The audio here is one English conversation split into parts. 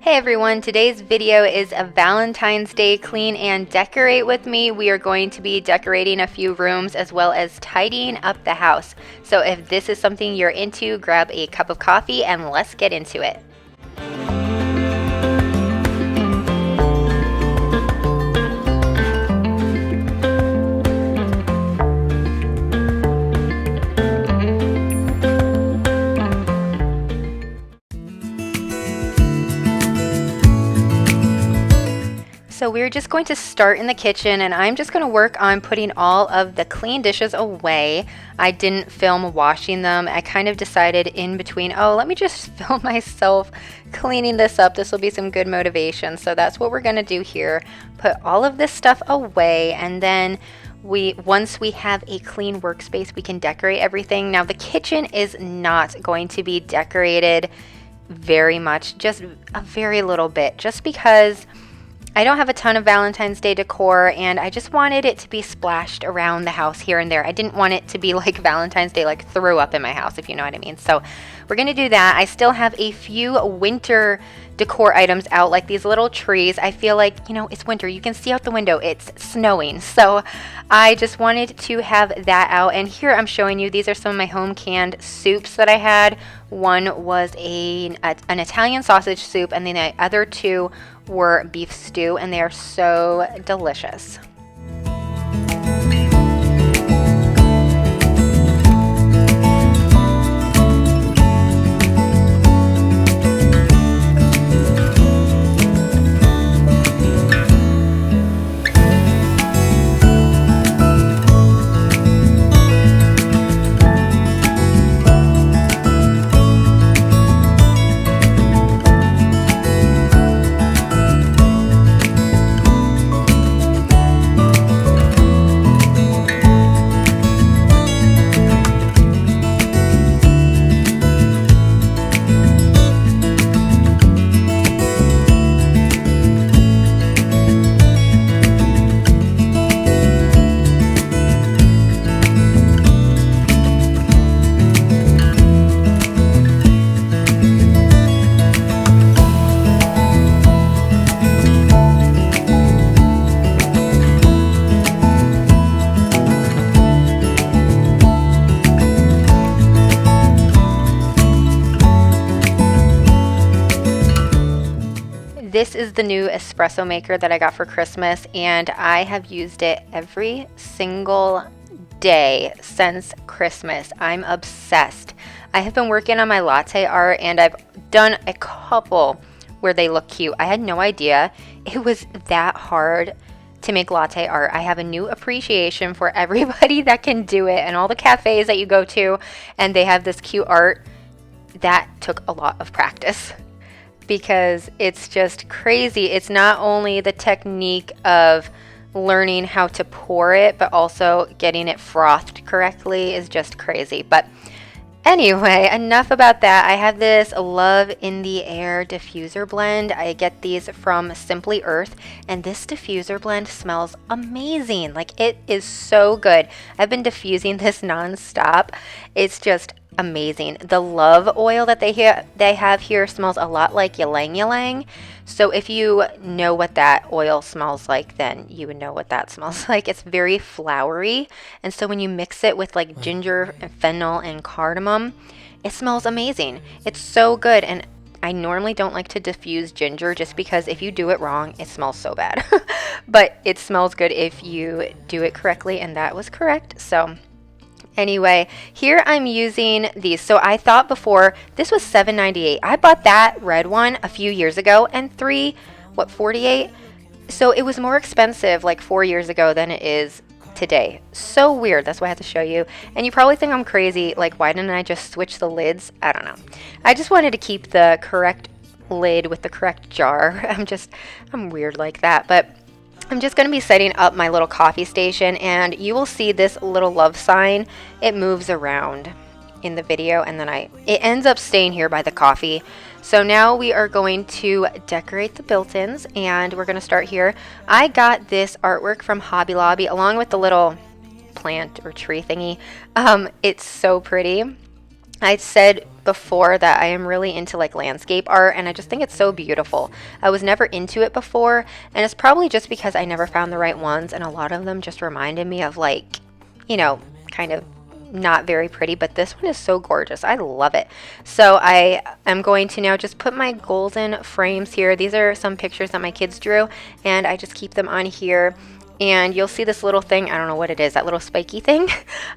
Hey everyone, today's video is a Valentine's Day clean and decorate with me. We are going to be decorating a few rooms as well as tidying up the house. So if this is something you're into, grab a cup of coffee and let's get into it. So we're just going to start in the kitchen and I'm just going to work on putting all of the clean dishes away. I didn't film washing them. I kind of decided in between, let me just film myself cleaning this up. This will be some good motivation. So that's what we're going to do here. Put all of this stuff away, and then once we have a clean workspace, we can decorate everything. Now the kitchen is not going to be decorated very much, just a very little bit, just because I don't have a ton of Valentine's Day decor and I just wanted it to be splashed around the house here and there. I didn't want it to be like Valentine's Day, like throw up in my house, if you know what I mean. So we're going to do that. I still have a few winter decor items out, like these little trees. I feel like, it's winter. You can see out the window. It's snowing. So I just wanted to have that out. And here I'm showing you, these are some of my home canned soups that I had. One was an Italian sausage soup, and then the other two were beef stew, and they are so delicious. This is the new espresso maker that I got for Christmas, and I have used it every single day since Christmas. I'm obsessed. I have been working on my latte art, and I've done a couple where they look cute. I had no idea it was that hard to make latte art. I have a new appreciation for everybody that can do it, and all the cafes that you go to and they have this cute art. That took a lot of practice, because it's just crazy. It's not only the technique of learning how to pour it, but also getting it frothed correctly is just crazy. But anyway, enough about that. I have this Love in the Air diffuser blend. I get these from Simply Earth, and this diffuser blend smells amazing. Like, it is so good. I've been diffusing this nonstop. It's just amazing. The love oil that they have here smells a lot like ylang ylang. So if you know what that oil smells like, then you would know what that smells like. It's very flowery, and so when you mix it with like ginger and fennel and cardamom, it smells amazing. It's so good. And I normally don't like to diffuse ginger, just because if you do it wrong, it smells so bad. But it smells good if you do it correctly, and that was correct. So anyway, here I'm using these. So I thought before, this was $7.98. I bought that red one a few years ago, and $48. So it was more expensive like 4 years ago than it is today. So weird. That's why I have to show you. And you probably think I'm crazy. Like, why didn't I just switch the lids? I don't know. I just wanted to keep the correct lid with the correct jar. I'm weird like that. But I'm just going to be setting up my little coffee station, and you will see this little love sign. It moves around in the video, and then it ends up staying here by the coffee. So now we are going to decorate the built-ins, and we're going to start here. I got this artwork from Hobby Lobby along with the little plant or tree thingy. It's so pretty. I said before that I am really into like landscape art, and I just think it's so beautiful. I was never into it before, and it's probably just because I never found the right ones, and a lot of them just reminded me of like, you know, kind of not very pretty, but this one is so gorgeous. I love it. So I am going to now just put my golden frames here. These are some pictures that my kids drew, and I just keep them on here. And you'll see this little thing, I don't know what it is, that little spiky thing.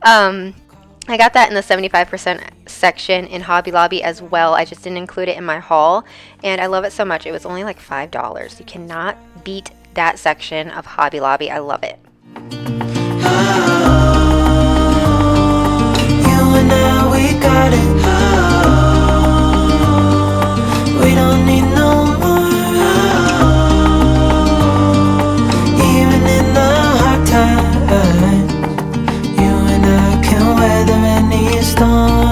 I got that in the 75% section in Hobby Lobby as well. I just didn't include it in my haul, and I love it so much. It was only like $5. You cannot beat that section of Hobby Lobby. I love it. We got it. We don't need no more. Even in the hard times, you and I can weather any storm.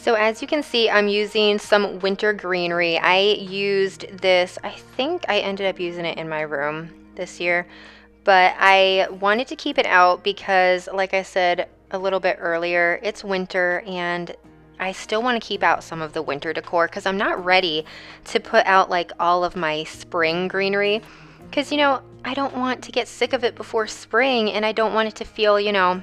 So as you can see, I'm using some winter greenery. I used this, I think I ended up using it in my room this year, but I wanted to keep it out because, like I said a little bit earlier, it's winter and I still want to keep out some of the winter decor because I'm not ready to put out like all of my spring greenery because, you know, I don't want to get sick of it before spring, and I don't want it to feel, you know,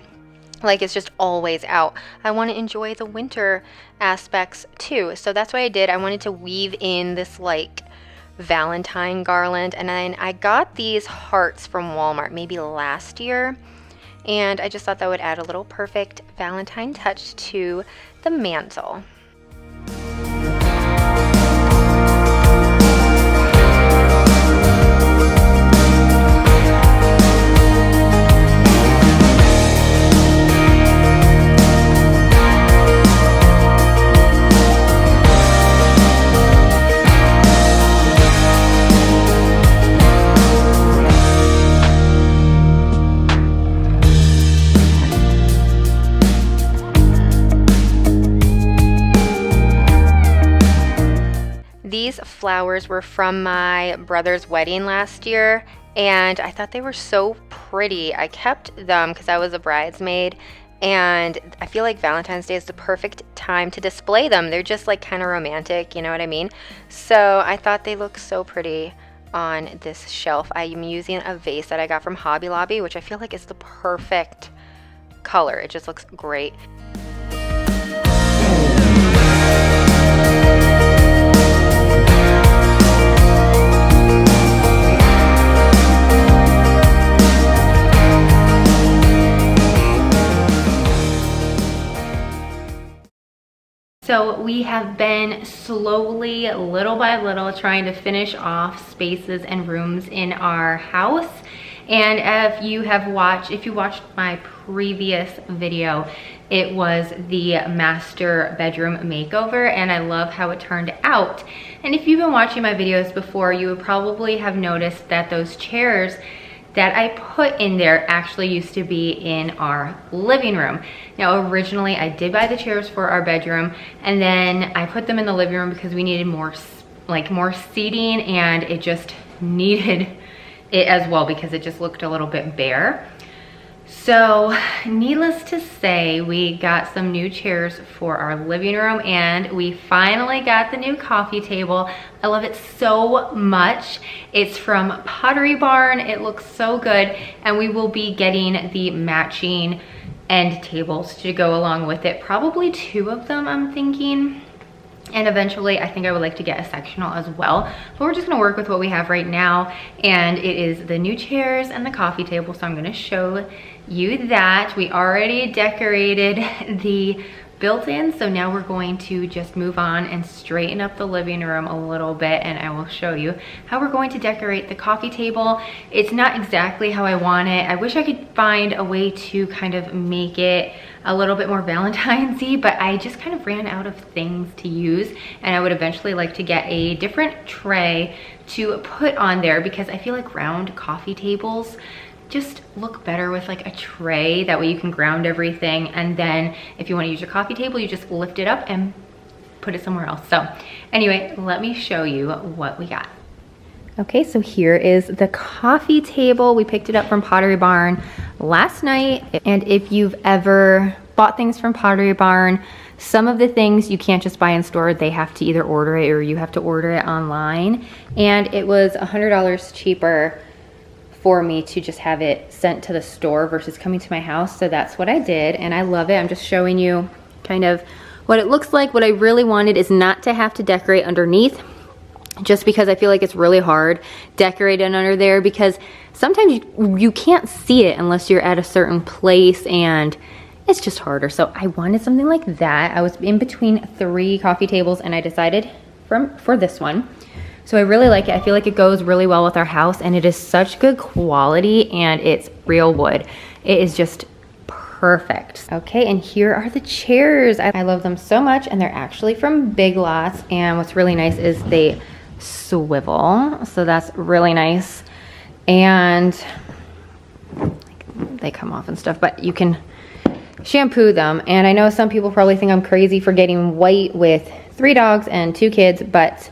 like it's just always out. I want to enjoy the winter aspects too. So that's what I did. I wanted to weave in this like Valentine garland, and then I got these hearts from Walmart maybe last year, and I just thought that would add a little perfect Valentine touch to the mantle. These flowers were from my brother's wedding last year, and I thought they were so pretty. I kept them because I was a bridesmaid, and I feel like Valentine's Day is the perfect time to display them. They're just like kind of romantic, you know what I mean? So I thought they looked so pretty on this shelf. I am using a vase that I got from Hobby Lobby, which I feel like is the perfect color. It just looks great. So we have been slowly, little by little, trying to finish off spaces and rooms in our house. And if you watched my previous video, it was the master bedroom makeover, and I love how it turned out. And if you've been watching my videos before, you would probably have noticed that those chairs that I put in there actually used to be in our living room. Now, originally I did buy the chairs for our bedroom, and then I put them in the living room because we needed more seating, and it just needed it as well because it just looked a little bit bare. So needless to say, we got some new chairs for our living room, and we finally got the new coffee table. I love it so much. It's from Pottery Barn. It looks so good, and we will be getting the matching end tables to go along with it. Probably 2 of them, I'm thinking. And eventually I think I would like to get a sectional as well, but we're just gonna work with what we have right now, and it is the new chairs and the coffee table. So I'm gonna show you that. We already decorated the built in. So now we're going to just move on and straighten up the living room a little bit, and I will show you how we're going to decorate the coffee table. It's not exactly how I want it. I wish I could find a way to kind of make it a little bit more Valentine's-y, but I just kind of ran out of things to use, and I would eventually like to get a different tray to put on there because I feel like round coffee tables just look better with like a tray. That way you can ground everything, and then if you want to use your coffee table, you just lift it up and put it somewhere else. So anyway, let me show you what we got. Okay, so here is the coffee table. We picked it up from Pottery Barn last night, and if you've ever bought things from Pottery Barn, some of the things you can't just buy in store. They have to either order it or you have to order it online, and it was $100 cheaper for me to just have it sent to the store versus coming to my house. So that's what I did, and I love it. I'm just showing you kind of what it looks like. What I really wanted is not to have to decorate underneath, just because I feel like it's really hard decorating under there, because sometimes you can't see it unless you're at a certain place, and it's just harder. So I wanted something like that. I was in between 3 coffee tables, and I decided for this one. So I really like it. I feel like it goes really well with our house, and it is such good quality, and it's real wood. It is just perfect. Okay, and here are the chairs. I love them so much, and they're actually from Big Lots, and what's really nice is they swivel, so that's really nice, and they come off and stuff, but you can shampoo them. And I know some people probably think I'm crazy for getting white with 3 dogs and 2 kids, but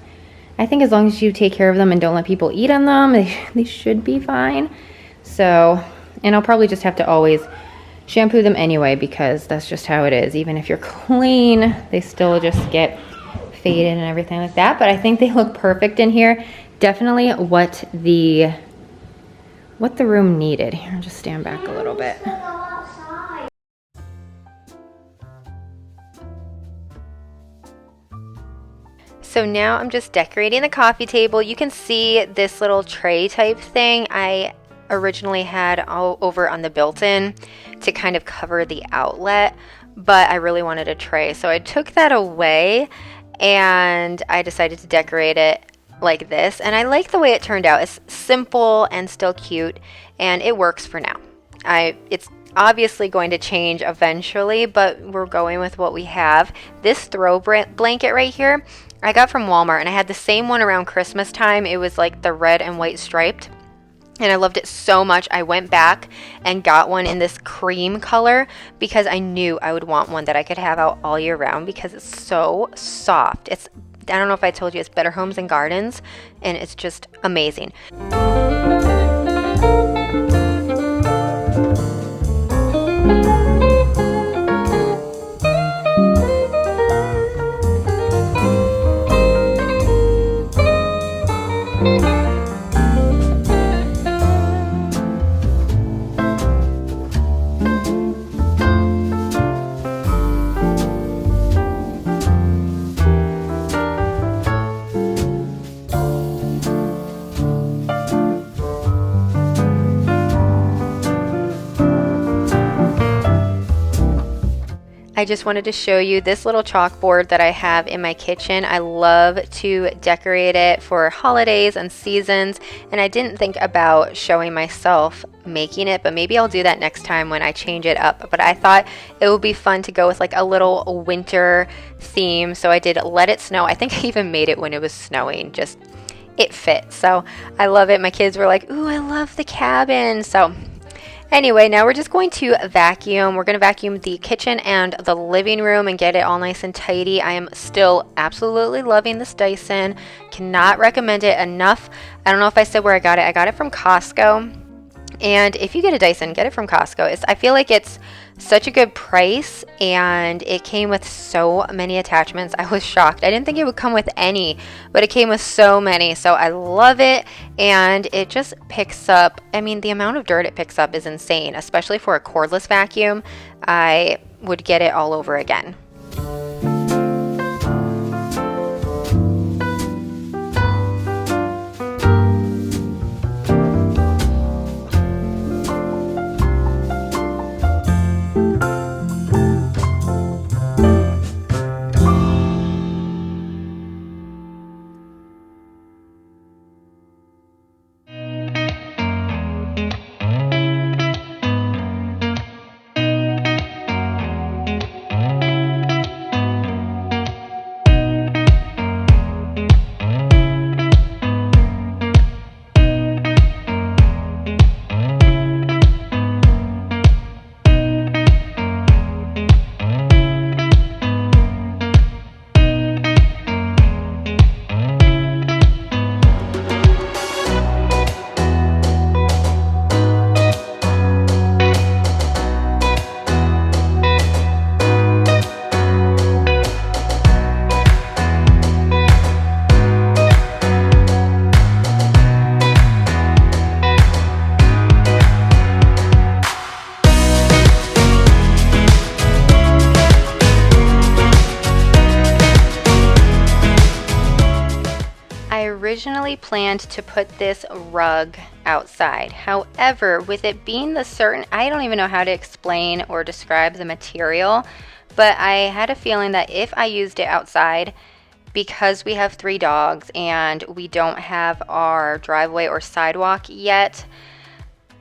I think as long as you take care of them and don't let people eat on them, they should be fine. So, and I'll probably just have to always shampoo them anyway, because that's just how it is. Even if you're clean, they still just get faded and everything like that. But I think they look perfect in here. Definitely what the room needed. Here, I'll just stand back a little bit. So now I'm just decorating the coffee table. You can see this little tray type thing I originally had all over on the built-in to kind of cover the outlet, but I really wanted a tray. So I took that away, and I decided to decorate it like this. And I like the way it turned out. It's simple and still cute, and it works for now. It's obviously going to change eventually, but we're going with what we have. This throw blanket right here, I got from Walmart, and I had the same one around Christmas time. It was like the red and white striped, and I loved it so much. I went back and got one in this cream color because I knew I would want one that I could have out all year round because it's so soft. I don't know if I told you, it's Better Homes and Gardens, and it's just amazing. I just wanted to show you this little chalkboard that I have in my kitchen. I love to decorate it for holidays and seasons, and I didn't think about showing myself making it, but maybe I'll do that next time when I change it up. But I thought it would be fun to go with like a little winter theme, so I did Let It Snow. I think I even made it when it was snowing, just it fit. So I love it. My kids were like, ooh, I love the cabin. So anyway, now we're just going to vacuum. We're going to vacuum the kitchen and the living room and get it all nice and tidy. I am still absolutely loving this Dyson. Cannot recommend it enough. I don't know if I said where I got it. I got it from Costco. And if you get a Dyson, get it from Costco. I feel like it's such a good price, and it came with so many attachments. I was shocked. I didn't think it would come with any, but it came with so many. So I love it, and it just picks up. I mean, the amount of dirt it picks up is insane, especially for a cordless vacuum. I would get it all over again. originally planned to put this rug outside. However, with it being the certain, I don't even know how to explain or describe the material, but I had a feeling that if I used it outside, because we have 3 dogs and we don't have our driveway or sidewalk yet,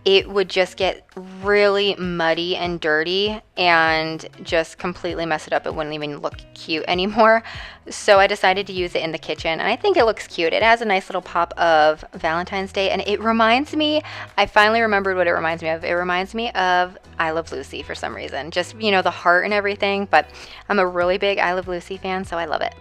it would just get really muddy and dirty and just completely mess it up. It wouldn't even look cute anymore. So I decided to use it in the kitchen, and I think it looks cute. It has a nice little pop of Valentine's Day, and it reminds me, I finally remembered what it reminds me of. It reminds me of I Love Lucy for some reason. Just, you know, the heart and everything, but I'm a really big I Love Lucy fan, so I love it.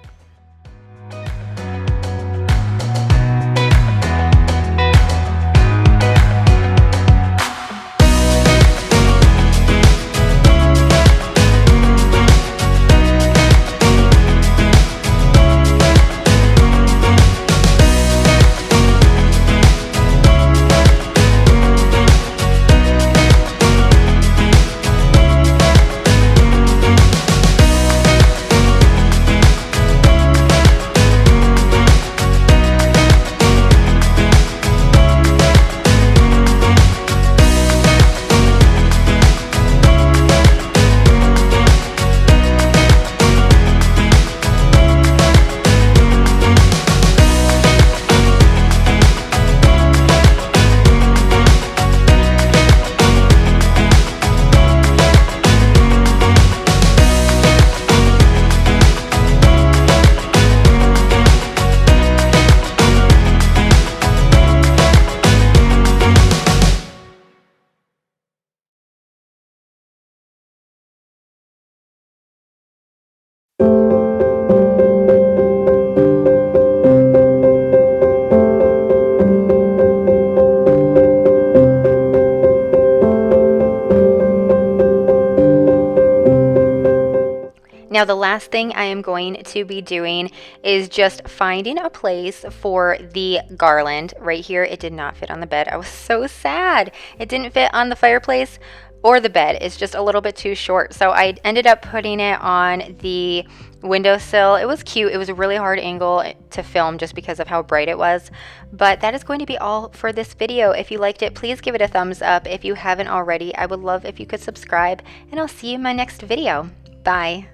Now, the last thing I am going to be doing is just finding a place for the garland. Right here, it did not fit on the bed. I was so sad. It didn't fit on the fireplace or the bed. It's just a little bit too short. So I ended up putting it on the windowsill. It was cute. It was a really hard angle to film just because of how bright it was. But that is going to be all for this video. If you liked it, please give it a thumbs up. If you haven't already, I would love if you could subscribe, and I'll see you in my next video. Bye.